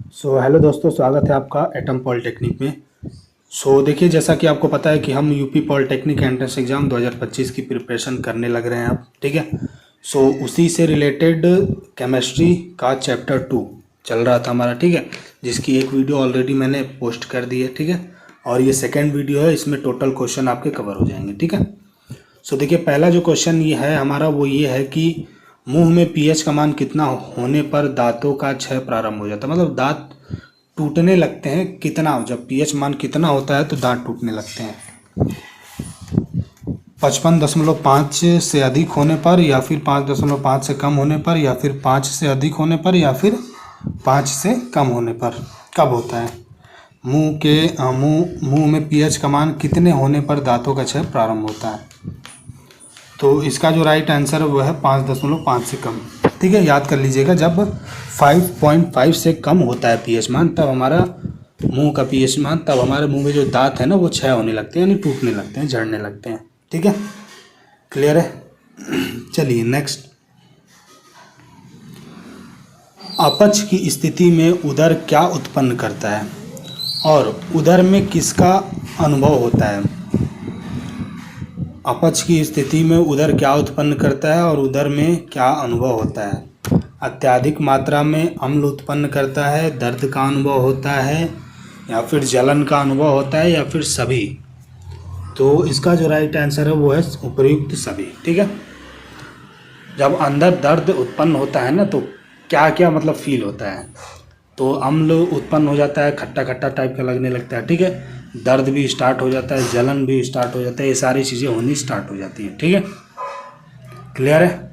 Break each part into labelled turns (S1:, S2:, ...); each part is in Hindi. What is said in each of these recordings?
S1: हेलो दोस्तों, स्वागत है आपका एटम पॉलिटेक्निक में। देखिए, जैसा कि आपको पता है कि हम यूपी पॉलिटेक्निक एंट्रेंस एग्ज़ाम 2025 की प्रिपरेशन करने लग रहे हैं अब, ठीक है। उसी से रिलेटेड केमिस्ट्री का चैप्टर 2 चल रहा था हमारा, ठीक है, जिसकी एक वीडियो ऑलरेडी मैंने पोस्ट कर दी है, ठीक है। और ये सेकेंड वीडियो है, इसमें टोटल क्वेश्चन आपके कवर हो जाएंगे, ठीक है। देखिए, पहला जो क्वेश्चन ये है हमारा, वो ये है कि मुंह में पीएच का मान कितना होने पर दांतों का क्षय प्रारंभ हो जाता है। मतलब दांत टूटने लगते हैं कितना, जब पीएच मान कितना होता है तो दांत टूटने लगते हैं। 55.5 से अधिक होने पर, या फिर 5.5 से कम होने पर, या फिर 5 से अधिक होने पर, या फिर 5 से कम होने पर कब होता है? मुंह में पीएच का मान कितने होने पर दांतों का क्षय प्रारंभ होता है? तो इसका जो राइट आंसर है वो है 5.5 से कम, ठीक है। याद कर लीजिएगा, जब 5.5 से कम होता है पीएच मान, तब हमारा मुंह का पीएच मान, तब हमारे मुंह में जो दांत है ना वो क्षय होने लगते हैं, यानी टूटने लगते हैं, झड़ने लगते हैं, ठीक है। क्लियर है? चलिए नेक्स्ट। अपच की स्थिति में उदर क्या उत्पन्न करता है और उदर में किसका अनुभव होता है? अपच की स्थिति में उदर क्या उत्पन्न करता है और उदर में क्या अनुभव होता है? अत्यधिक मात्रा में अम्ल उत्पन्न करता है, दर्द का अनुभव होता है, या फिर जलन का अनुभव होता है, या फिर सभी? तो इसका जो राइट आंसर है वो है उपयुक्त सभी, ठीक है। जब अंदर दर्द उत्पन्न होता है ना, तो क्या क्या मतलब फील होता है? तो अम्ल उत्पन्न हो जाता है, खट्टा खट्टा टाइप का लगने लगता है, ठीक है। दर्द भी स्टार्ट हो जाता है, जलन भी स्टार्ट हो जाता है, ये सारी चीज़ें होनी स्टार्ट हो जाती हैं, ठीक है। क्लियर है?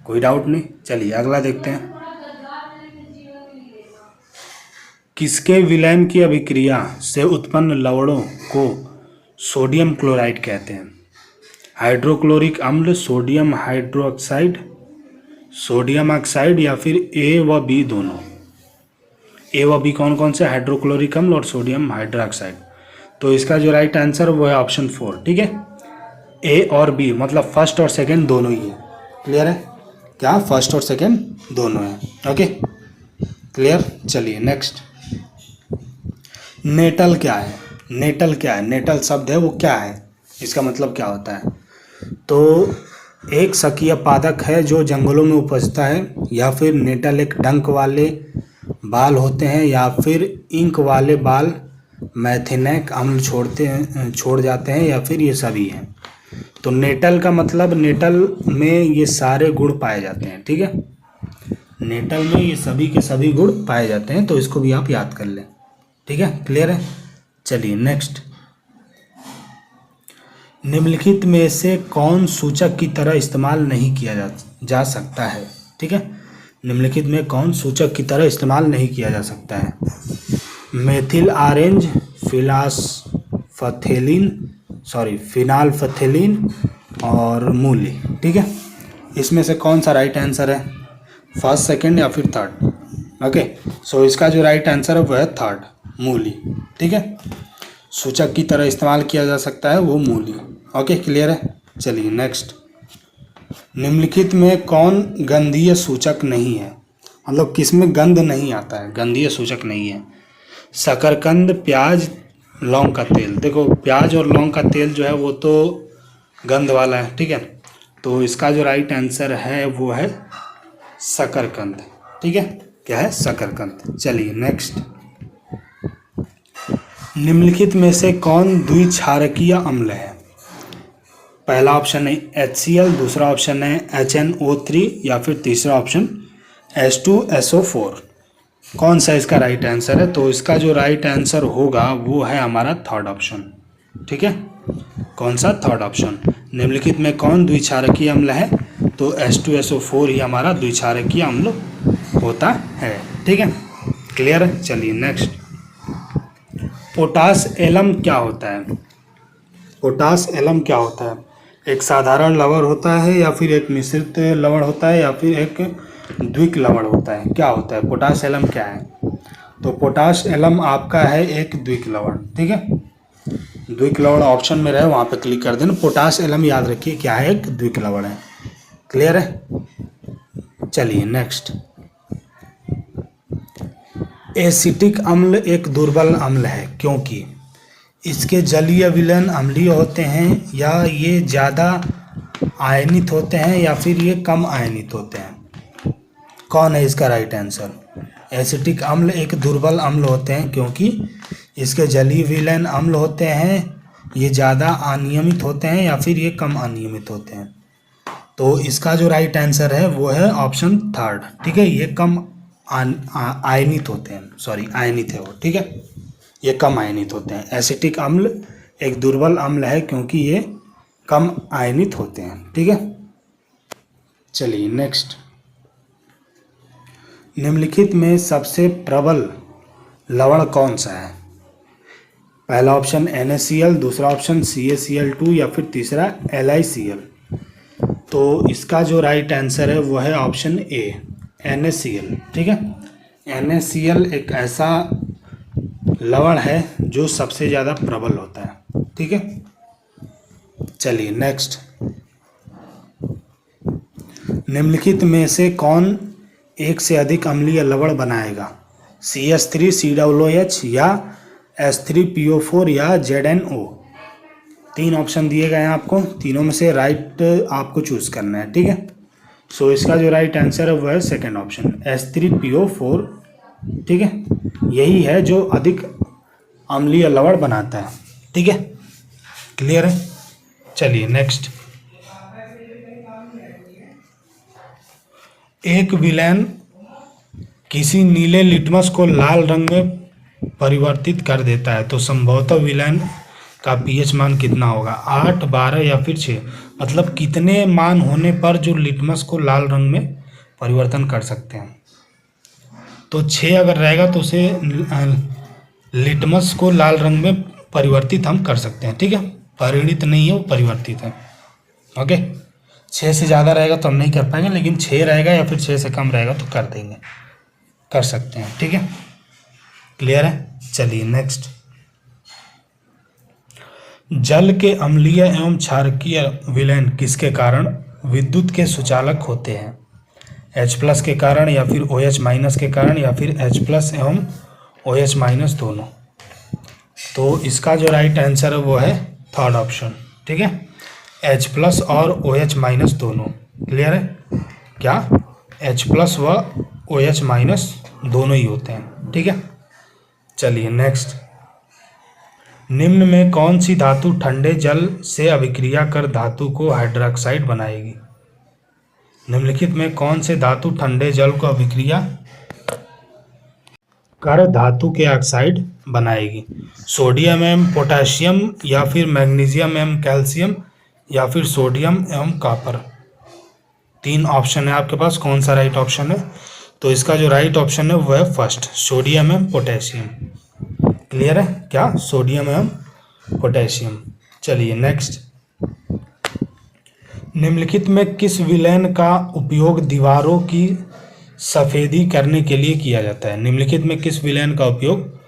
S1: कोई डाउट नहीं? चलिए अगला देखते हैं। किसके विलयन की अभिक्रिया से उत्पन्न लवणों को सोडियम क्लोराइड कहते हैं? हाइड्रोक्लोरिक अम्ल, सोडियम हाइड्रोक्साइड, सोडियम ऑक्साइड, या फिर ए व बी दोनों? ए व बी कौन कौन से? हाइड्रोक्लोरिक अम्ल और सोडियम हाइड्रोक्साइड। तो इसका जो राइट आंसर वो है ऑप्शन 4, ठीक है। ए और बी मतलब फर्स्ट और सेकंड दोनों ही है। क्लियर है? क्या फर्स्ट और सेकंड दोनों है? Okay, clear. चलिए नेक्स्ट। नेटल क्या है? नेटल क्या है? नेटल शब्द है वो क्या है, इसका मतलब क्या होता है? तो एक शकीय पादप है जो जंगलों में उपजता है, या फिर नेटल एक डंक वाले बाल होते हैं, या फिर इंक वाले बाल मैथेनिक अम्ल छोड़ जाते हैं, या फिर ये सभी हैं? तो नेटल का मतलब, नेटल में ये सारे गुण पाए जाते हैं, ठीक है। नेटल में ये सभी के सभी गुण पाए जाते हैं, तो इसको भी आप याद कर लें, ठीक है। क्लियर है? चलिए नेक्स्ट। निम्नलिखित में से कौन सूचक की तरह इस्तेमाल नहीं किया जा सकता है? ठीक है, निम्नलिखित में कौन सूचक की तरह इस्तेमाल नहीं किया जा सकता है? मेथिल ऑरेंज, फिनाल्फथेलिन और मूली, ठीक है। इसमें से कौन सा राइट आंसर है? फर्स्ट, सेकंड, या फिर थर्ड? ओके, इसका जो राइट आंसर है वो है थर्ड, मूली, ठीक है। सूचक की तरह इस्तेमाल किया जा सकता है वो मूली। ओके, क्लियर है? चलिए नेक्स्ट। निम्नलिखित में कौन गंधीय सूचक नहीं है? मतलब किसमें गंध नहीं आता है, गंधीय सूचक नहीं है? शकरकंद, प्याज, लौंग का तेल। देखो, प्याज और लौंग का तेल जो है वो तो गंध वाला है, ठीक है। तो इसका जो राइट आंसर है वो है शकरकंद, ठीक है। क्या है? शकरकंद। चलिए नेक्स्ट। निम्नलिखित में से कौन द्विक्षारकीय अम्ल है? पहला ऑप्शन है HCl, दूसरा ऑप्शन है HNO3, या फिर तीसरा ऑप्शन H2SO4। कौन सा इसका राइट आंसर है? तो इसका जो राइट आंसर होगा वो है हमारा थर्ड ऑप्शन, ठीक है। कौन सा? Third option. निम्नलिखित में कौन द्विक्षारकीय अम्ल है? तो H2SO4 ही हमारा द्विक्षारकीय अम्ल होता है, ठीक है। क्लियर है? चलिए नेक्स्ट। पोटास एलम क्या होता है? पोटास एलम क्या होता है? एक साधारण लवण होता है, या फिर एक मिश्रित लवण होता है, या फिर एक द्विक लवण होता है? क्या होता है? पोटास एलम क्या है? तो पोटास एलम आपका है एक द्विक लवण, ठीक है। द्विक लवण ऑप्शन में रहे वहाँ पे क्लिक कर देना। पोटास एलम याद रखिए क्या है, एक द्विक लवण है। क्लियर है? चलिए नेक्स्ट। एसिटिक अम्ल एक दुर्बल अम्ल है क्योंकि इसके जलीय विलयन अम्लीय होते हैं, या ये ज़्यादा आयनित होते हैं, या फिर ये कम आयनित होते हैं। कौन है इसका राइट आंसर? एसिटिक अम्ल एक दुर्बल अम्ल होते हैं क्योंकि इसके जलीय विलयन अम्ल होते हैं, ये ज़्यादा अनियमित होते हैं, या फिर ये कम अनियमित होते हैं। तो इसका जो राइट आंसर है वो है ऑप्शन थर्ड। ठीक है, ये कम आयनित होते हैं, सॉरी आयनित है वो। ठीक है, ये कम आयनित होते हैं। एसिटिक अम्ल एक दुर्बल अम्ल है क्योंकि ये कम आयनित होते हैं। ठीक है, चलिए नेक्स्ट। निम्नलिखित में सबसे प्रबल लवण कौन सा है? पहला ऑप्शन NaCl, दूसरा ऑप्शन CaCl2, या फिर तीसरा LiCl। तो इसका जो राइट आंसर है वो है ऑप्शन ए, NaCl। ठीक है, NaCl एक ऐसा लवण है जो सबसे ज़्यादा प्रबल होता है। ठीक है, चलिए नेक्स्ट। निम्नलिखित में से कौन एक से अधिक अम्लीय लवण बनाएगा? CH3, COOH, या H3PO4, या ZNO। तीन ऑप्शन दिए गए हैं आपको, तीनों में से राइट आपको चूज करना है। ठीक है, सो इसका जो राइट आंसर है वो है सेकेंड ऑप्शन, H3PO4। ठीक है, यही है जो अधिक अम्लीय लवण बनाता है। ठीक है, क्लियर है? चलिए नेक्स्ट। एक विलयन किसी नीले लिटमस को लाल रंग में परिवर्तित कर देता है तो संभवतः विलयन का पीएच मान कितना होगा? 8, 12 या फिर 6। मतलब कितने मान होने पर जो लिटमस को लाल रंग में परिवर्तन कर सकते हैं? तो 6 अगर रहेगा तो उसे लिटमस को लाल रंग में परिवर्तित हम कर सकते हैं। ठीक है, परिणित नहीं है, वो परिवर्तित है। ओके, 6 से ज़्यादा रहेगा तो हम नहीं कर पाएंगे, लेकिन 6 रहेगा या फिर 6 से कम रहेगा तो कर देंगे, कर सकते हैं। ठीक है, क्लियर है? चलिए नेक्स्ट। जल के अम्लीय एवं क्षारकीय विलयन किसके कारण विद्युत के सुचालक होते हैं? H+ के कारण, या फिर OH- के कारण, या फिर H+ एवं OH- दोनों। तो इसका जो राइट आंसर है वो है थर्ड ऑप्शन। ठीक है, H+ और OH- दोनों। क्लियर है? क्या H+ व OH- दोनों ही होते हैं। ठीक है, चलिए नेक्स्ट। निम्न में कौन सी धातु ठंडे जल से अभिक्रिया कर धातु को हाइड्रोक्साइड बनाएगी? निम्नलिखित में कौन से धातु ठंडे जल को अभिक्रिया कर धातु के ऑक्साइड बनाएगी? सोडियम एवं पोटेशियम, या फिर मैग्नीशियम एवं कैल्शियम, या फिर सोडियम एवं कॉपर। तीन ऑप्शन है आपके पास, कौन सा राइट ऑप्शन है? तो इसका जो राइट ऑप्शन है वो है फर्स्ट, सोडियम एवं पोटेशियम। क्लियर है? क्या सोडियम एवं पोटेशियम। चलिए नेक्स्ट। निम्नलिखित में किस विलयन का उपयोग दीवारों की सफेदी करने के लिए किया जाता है? निम्नलिखित में किस विलयन का उपयोग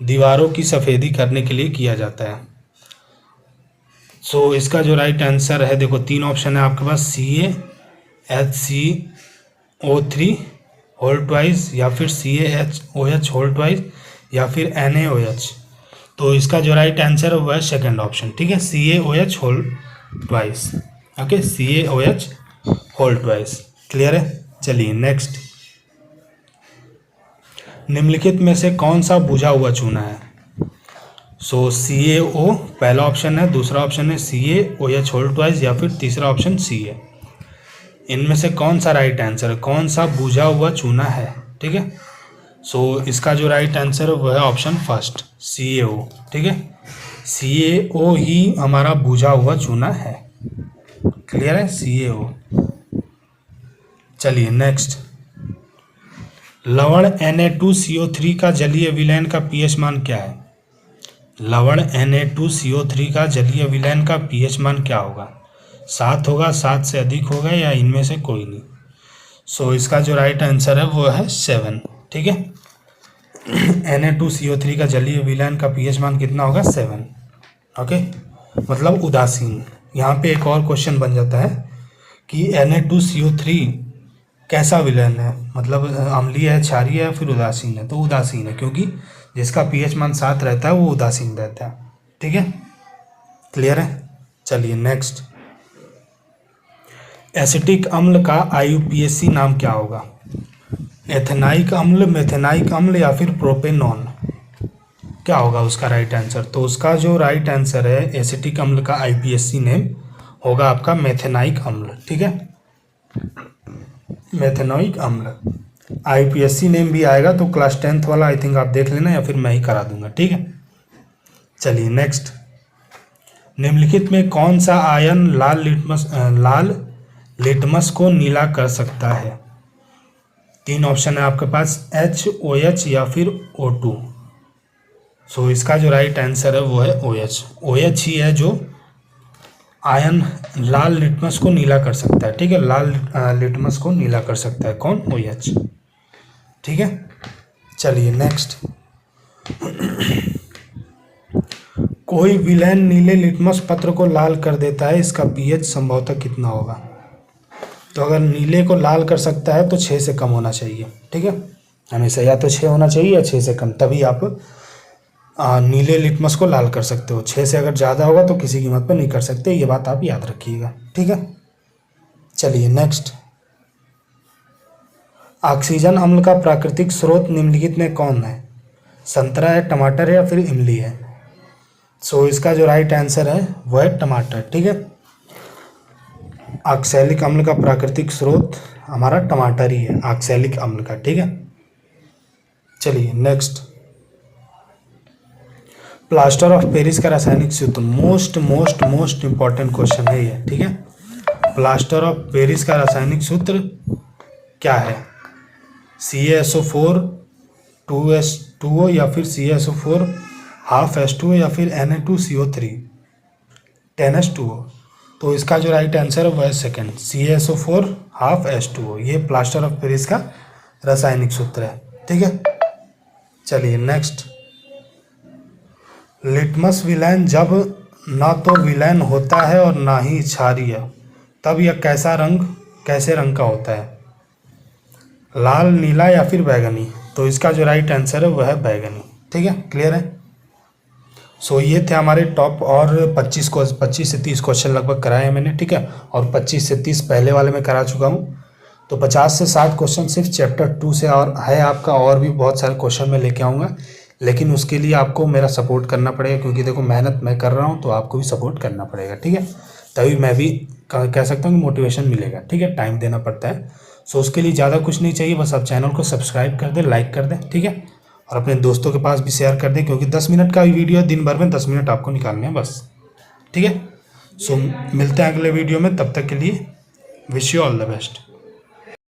S1: दीवारों की सफेदी करने के लिए किया जाता है? सो इसका जो राइट आंसर है, देखो तीन ऑप्शन है आपके पास, CaHCO3 होल ट्वाइस, या फिर CaHOH होल ट्वाइस, या फिर NaOH। तो इसका जो राइट आंसर है वो है सेकेंड ऑप्शन। ठीक है, CaOH whole twice. Okay, CaOH whole twice. Clear है? चलिए नेक्स्ट। निम्नलिखित में से कौन सा बुझा हुआ चूना है? सो CaO पहला ऑप्शन है, दूसरा ऑप्शन है CaOH होल ट्वाइस, या फिर तीसरा ऑप्शन Ca। इनमें से कौन सा राइट आंसर है? कौन सा बुझा हुआ चूना है? ठीक है, सो इसका जो राइट आंसर है वो है ऑप्शन फर्स्ट, CaO। ठीक है, CaO ही हमारा बुझा हुआ चूना है। क्लियर है? CaO। चलिए नेक्स्ट। लवण Na2CO3 का जलीय विलयन का पीएच मान क्या है? लवण Na2CO3 का जलीय विलयन का पीएच मान क्या होगा? 7 होगा, 7 से अधिक होगा, या इनमें से कोई नहीं? सो इसका जो राइट आंसर है वो है 7। ठीक है, Na2CO3 का जलीय विलयन का पीएच मान कितना होगा? 7। ओके, मतलब उदासीन। यहाँ पे एक और क्वेश्चन बन जाता है कि Na2CO3 कैसा विलेन है, मतलब अम्लीय है, क्षारीय है या फिर उदासीन है, तो उदासीन है, क्योंकि जिसका pH मान 7 रहता है वो उदासीन रहता है। ठीक है, क्लियर है। चलिए नेक्स्ट, एसिटिक अम्ल का IUPAC नाम क्या होगा? एथेनाइक अम्ल, मेथेनाइक अम्ल या फिर प्रोपेनॉन, क्या होगा उसका राइट आंसर? तो उसका जो राइट आंसर है एसिटिक अम्ल का IUPAC नेम होगा आपका मेथेनाइक अम्ल। ठीक है, मेथेनोइक अम्ल IUPAC नेम भी आएगा, तो क्लास 10th वाला आई थिंक आप देख लेना या फिर मैं ही करा दूंगा। ठीक है, चलिए नेक्स्ट, निम्नलिखित में कौन सा आयन लाल लिटमस को नीला कर सकता है? 3 ऑप्शन है आपके पास, H, OH या फिर O2। सो इसका जो राइट आंसर है वो है OH। OH ही है जो आयन लाल लिटमस को नीला कर सकता है। ठीक है, लाल लिटमस को नीला कर सकता है कौन? OH। ठीक है, चलिए नेक्स्ट, कोई विलेन नीले लिटमस पत्र को लाल कर देता है, इसका pH संभवतः कितना होगा? तो अगर नीले को लाल कर सकता है तो 6 से कम होना चाहिए। ठीक है, हमेशा या तो 6 होना चाहिए या 6 से कम, तभी आप नीले लिटमस को लाल कर सकते हो। 6 से अगर ज़्यादा होगा तो किसी कीमत पर नहीं कर सकते, ये बात आप याद रखिएगा। ठीक है, चलिए नेक्स्ट, ऑक्सीजन अम्ल का प्राकृतिक स्रोत निम्नलिखित में कौन है? संतरा है, टमाटर है या फिर इमली है? सो इसका जो राइट आंसर है वो है टमाटर। ठीक है, ऑक्सैलिक अम्ल का प्राकृतिक स्रोत हमारा टमाटर ही है, ऑक्सैलिक अम्ल का। ठीक है, चलिए नेक्स्ट, प्लास्टर ऑफ पेरिस का रासायनिक सूत्र, मोस्ट इंपॉर्टेंट क्वेश्चन है ये। ठीक है, प्लास्टर ऑफ पेरिस का रासायनिक सूत्र क्या है? CaSO4 2H2O या फिर CaSO4 हाफ H2O या फिर Na2CO3 10H2O। तो इसका जो राइट आंसर है वो है सेकेंड, CaSO4 हाफ H2O। ये प्लास्टर ऑफ पेरिस का रासायनिक सूत्र है। ठीक है, चलिए नेक्स्ट, लिटमस विलेन जब ना तो विलेन होता है और ना ही क्षारीय, तब यह कैसे रंग का होता है? लाल, नीला या फिर बैगनी? तो इसका जो राइट आंसर है वह है बैगनी। ठीक है, क्लियर है। सो ये थे हमारे टॉप, और 25 से 30 क्वेश्चन लगभग कराए हैं मैंने। ठीक है, और 25 से 30 पहले वाले में करा चुका हूँ, तो 50 से 60 क्वेश्चन सिर्फ चैप्टर 2 से और है आपका, और भी बहुत सारे क्वेश्चन मैं लेके आऊँगा, लेकिन उसके लिए आपको मेरा सपोर्ट करना पड़ेगा, क्योंकि देखो मेहनत मैं कर रहा हूँ तो आपको भी सपोर्ट करना पड़ेगा। ठीक है, तभी मैं भी कह सकता हूँ कि मोटिवेशन मिलेगा। ठीक है, टाइम देना पड़ता है। सो उसके लिए ज़्यादा कुछ नहीं चाहिए, बस आप चैनल को सब्सक्राइब कर दें, लाइक कर दें। ठीक है, और अपने दोस्तों के पास भी शेयर कर दें, क्योंकि 10 मिनट का वीडियो दिन भर में 10 मिनट आपको निकालने हैं बस। ठीक है, सो मिलते हैं अगले वीडियो में, तब तक के लिए wish you all the best.